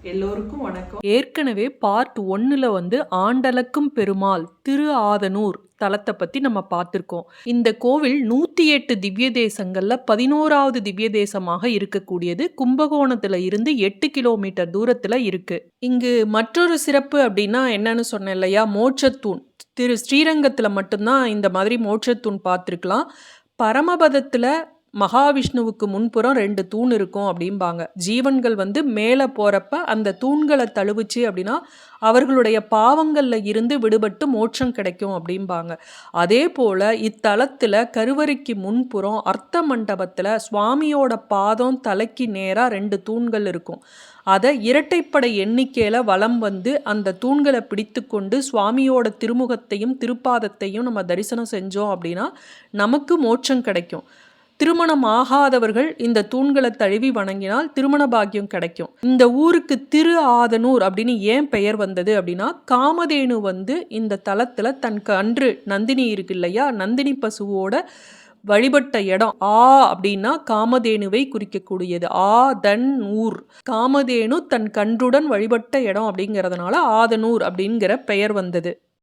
எல்லோருக்கும் வணக்கம். ஏற்கனவே பார்ட் 1ல ஆண்டளக்கும் பெருமாள் திரு ஆதனூர் தலத்தை பத்தி நம்ம பார்த்திருக்கோம். இந்த கோவில் 108 திவ்ய தேசங்கள்ல 11வது திவ்ய தேசமாக இருக்கக்கூடியது. கும்பகோணத்துல இருந்து 8 கிலோமீட்டர் தூரத்துல இருக்கு. இங்கு மற்றொரு சிறப்பு அப்படின்னா என்னன்னு சொன்னேன் இல்லையா, மோட்சத்தூண். திரு ஸ்ரீரங்கத்துல மட்டும்தான் இந்த மாதிரி மோட்சத்தூண் பார்த்திருக்கலாம். பரமபதத்துல மகாவிஷ்ணுவுக்கு முன்புறம் 2 தூண் இருக்கும் அப்படிம்பாங்க. ஜீவன்கள் மேலே போகிறப்ப அந்த தூண்களை தழுவுச்சு அப்படின்னா அவர்களுடைய பாவங்களில் இருந்து விடுபட்டு மோட்சம் கிடைக்கும் அப்படிம்பாங்க. அதே போல் இத்தலத்தில் கருவறைக்கு முன்புறம் அர்த்த மண்டபத்தில் சுவாமியோட பாதம் தலைக்கு நேராக 2 தூண்கள் இருக்கும். அதை இரட்டைப்படை எண்ணிக்கையில் வலம் அந்த தூண்களை பிடித்து கொண்டு சுவாமியோட திருமுகத்தையும் திருப்பாதத்தையும் நம்ம தரிசனம் செஞ்சோம் அப்படின்னா நமக்கு மோட்சம் கிடைக்கும். திருமணம் ஆகாதவர்கள் இந்த தூண்களை தழுவி வணங்கினால் திருமண பாக்கியம் கிடைக்கும். இந்த ஊருக்கு திரு ஆதனூர் அப்படின்னு ஏன் பெயர் வந்தது அப்படின்னா, காமதேனு இந்த தலத்துல தன் கன்று நந்தினி இருக்கு இல்லையா, நந்தினி பசுவோட வழிபட்ட இடம். அப்படின்னா காமதேனுவை குறிக்கக்கூடியது. ஆதன் ஊர், காமதேனு தன் கன்றுடன் வழிபட்ட இடம் அப்படிங்கிறதுனால ஆதனூர் அப்படிங்கிற பெயர் வந்தது.